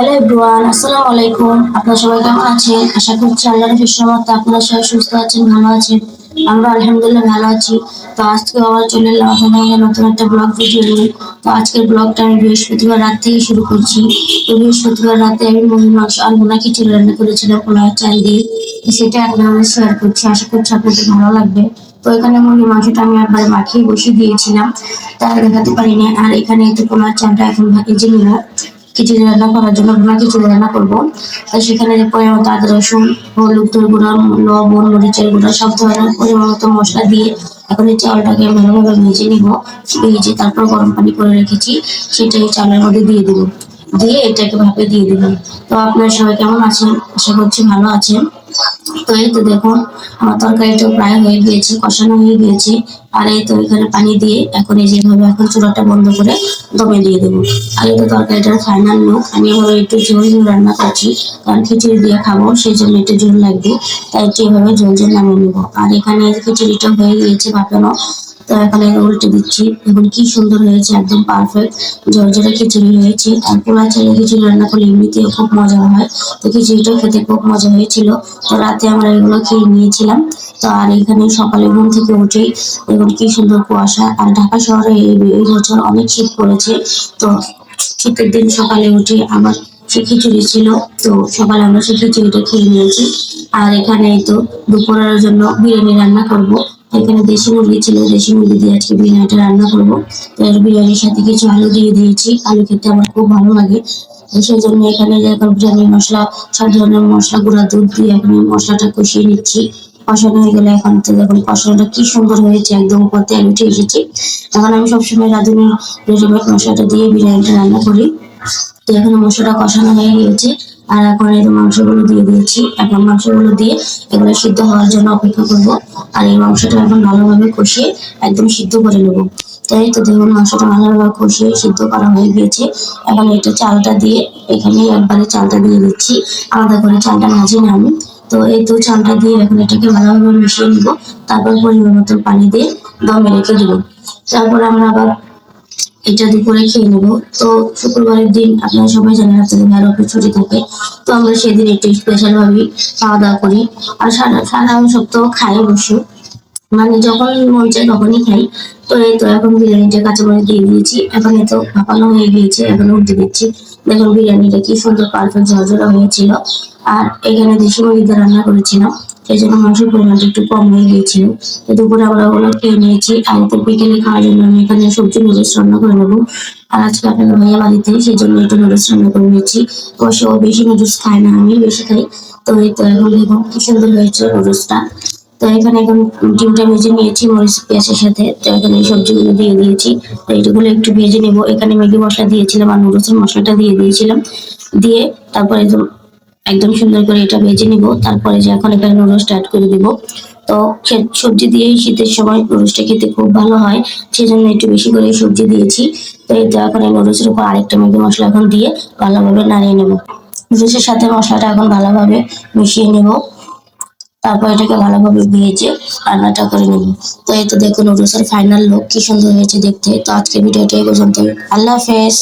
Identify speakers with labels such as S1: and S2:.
S1: Hello everyone, আসসালামু আলাইকুম। আপনারা সবাই কেমন আছেন? আশা করছি আল্লাহর রহমতে আপনারা সবাই সুস্থ আছেন, ভালো আছেন। আমরা আলহামদুলিল্লাহ ভালো আছি। তো আজকে আবার চলে এলাম আপনাদের নতুন একটা ব্লগ ভিডিও নিয়ে। তো আজকের ব্লগটা আমি বৃহস্পতিবার রাত থেকে শুরু করছি। তো বৃহস্পতিবার রাতে আমি মুরগির মাংস আর ভুনা খিচুড়ি রান্না করেছিলাম পোলাও চাল দিয়ে। তো সেটা আপনাদের শেয়ার করছি, আশা করছি আপনাদের ভালো লাগবে। তো এখানে মুরগির মাংসটা আমি একবার মাখিয়ে বসিয়ে দিয়েছিলাম, তাই দেখাতে পারিনি। আর এখানে একটু পোলাও চালটা এখন ভেজে নিব খিচুড়ি রান্না করার জন্য, ভুনা খিচুড়ি রান্না করবো। তো সেখানে পরিমাণ মতো আদা রসুন হলুদের গুঁড়া লবণ মরিচের গুঁড়া সব ধরনের পরিমাণ মতো মশলা দিয়ে এখন এই চালটাকে ভালোভাবে ভেজে নিব। ভেজে তারপর গরম পানি করে রেখেছি, সেটা এই চালের মধ্যে দিয়ে দিব, দিয়ে এটাকে ভাপে দিয়ে দিবেন। তো আপনারা সবাই কেমন আছেন? আশা করছি ভালো আছেন। তো এই তো দেখুন, আমার তরকারিটা প্রায় হয়ে গিয়েছে, কষানো হয়ে গিয়েছে। আর এই তো এখানে পানি দিয়ে এখন এই যেভাবে এখন চুলাটা বন্ধ করে দমে দিয়ে দেবো। আর এই তো তরকারিটার ফাইনাল লুক। আমি এভাবে একটু ঝোল ঝোল রান্না করছি, কারণ খিচুড়ি দিয়ে খাবো, সেই জন্য একটু ঝোল লাগবে, তাই একটু এভাবে ঝোল ঝোল নামিয়ে নেবো। আর এখানে খিচুড়িটা হয়ে গিয়েছে ভাপানো। তো এখন এর উল্টে দিচ্ছি, দেখুন কি সুন্দর হয়েছে, একদম পারফেক্ট ঝরঝরে খিচুড়ি হয়েছে। আর পোলা চালের খিচুড়ি রান্না করলে এমনিতেও খুব মজা হয়। তো খিচুড়িটা খেতে খুব মজা হয়েছিল। তো রাতে আমরা এগুলো খেয়ে নিয়েছিলাম। তো আর এখানে সকালে ঘুম থেকে উঠেই দেখুন কি সুন্দর কুয়াশা। আর ঢাকা শহরে এই বছর অনেক শীত পড়েছে। তো শীতের দিন সকালে উঠে আবার সে খিচুড়ি ছিল। তো সকালে আমরা সেই খিচুড়িটা খেয়ে নিয়েছি। আর এখানে তো দুপুরের জন্য বিরিয়ানি রান্না করব। এখানে দেশি মুরগি ছিল, দেশি মুরগি দিয়ে আজকে বিরিয়ানিটা রান্না করবো। তো এর বিরিয়ানির সাথে কিছু আলু দিয়ে দিয়েছি, আলু খেতে আমার খুব ভালো লাগে। তো সেই জন্য এখানে এখন বিরিয়ানি মশলা, সব ধরনের মশলা গুঁড়া দুধ দিয়ে এখন মশলাটা কষিয়ে নিচ্ছি। কষানো হয়ে গেলে এখন তো দেখুন কষানোটা কি সুন্দর হয়েছে, একদম উপর তেল উঠে এসেছে। এখন আমি সবসময় রাঁধুনি রেডিমেড মশলাটা দিয়ে বিরিয়ানিটা রান্না করি। তো এখন মশলাটা কষানো হয়ে গিয়েছে। আর এখন এই মাংসগুলো দিয়ে দিয়েছি, এখন মাংসগুলো দিয়ে এগুলো সিদ্ধ হওয়ার জন্য অপেক্ষা করব। আর এই মাংসটা এখন ভালোভাবে কষিয়ে একদম সিদ্ধ করে নেব। তাই তো দেখুন মাংসটা ভালোভাবে কষিয়ে সিদ্ধ করা হয়ে গিয়েছে। এখন এটা চালটা দিয়ে এখানে একবারে চালটা দিয়ে দিচ্ছি, আলাদা করে চালটা ভাজি না আমি। তো এই তো চালটা দিয়ে এখন এটাকে ভালোভাবে মিশিয়ে নিব। তারপর পরিমাণ মতো পানি দিয়ে দমে রেখে দেবো। তারপর আমরা আবার এটা দুপুরে খেয়ে নেবো। তো শুক্রবারের দিন আপনারা সবাই জানেন আপনাদের ভাইয়ের অফিস ছুটি থাকে। তো আমরা সেদিন একটু স্পেশাল ভাবে খাওয়া দাওয়া করি। আর সারা সারা সপ্তাহ খাই অবশ্য, মানে যখন মন চায় তখনই খাই। তো এই তো এখন বিরিয়ানিটা কাঁচামরিচ দিয়ে দিয়েছি, এখন এই তো ভাপানো হয়ে গিয়েছে, এখন উঠতে দিচ্ছি। দেখুন বিরিয়ানিটা কি সুন্দর পারফেক্ট ঝরঝরা হয়েছিল। আর এখানে দেশি মুরগিতে রান্না করেছিলাম, সেই জন্য মাংসের পরিমাণটা একটু কম হয়ে গিয়েছিল। তো দুপুরে আমরা ওগুলো খেয়ে নিয়েছি। আর তো বিকেলে খাওয়ার জন্য আমি এখানে সবজি নুডলস রান্না করে নেবো। আর আজকে আপনাদের ভাইয়া বাড়িতে, সেই জন্য একটু নুডলস রান্না করে নিয়েছি। তো সে বেশি নুডলস খায় না, আমি বেশি খাই। তো এই তো এখন দেখুন কি সুন্দর হয়েছে নুডলসটা। তো এখানে এখন ডিমটা ভেজে নিয়েছি মরিচ পেঁয়াজের সাথে। তো এখানে এই সবজিগুলো দিয়ে দিয়েছি। তো এইগুলো একটু ভেজে নেব। এখানে ম্যাগি মশলা দিয়েছিলাম আর নুডলসের মশলাটা দিয়ে দিয়েছিলাম, দিয়ে তারপরে একদম একদম সুন্দর করে এটা ভেজে নিব। তারপরে যে এখন এখানে নুডলসটা অ্যাড করে দিব। তো সবজি দিয়ে শীতের সময় নুডলসটা খেতে খুব ভালো হয়, সেজন্য একটু বেশি করে সবজি দিয়েছি। তো এই তো এখন এই নুডলসের উপর আরেকটা ম্যাগি মশলা এখন দিয়ে ভালোভাবে নাড়িয়ে নেব। নুডলসের সাথে মশলাটা এখন ভালোভাবে মিশিয়ে নেব। তারপর এটাকে ভালোভাবে ভেজে রান্নাটা করে নেব। তো এই তো দেখুন নুডলসের ফাইনাল লুক কি সুন্দর হয়েছে দেখতে। তো আজকে ভিডিওটা এই পর্যন্ত। আল্লাহ হাফেজ।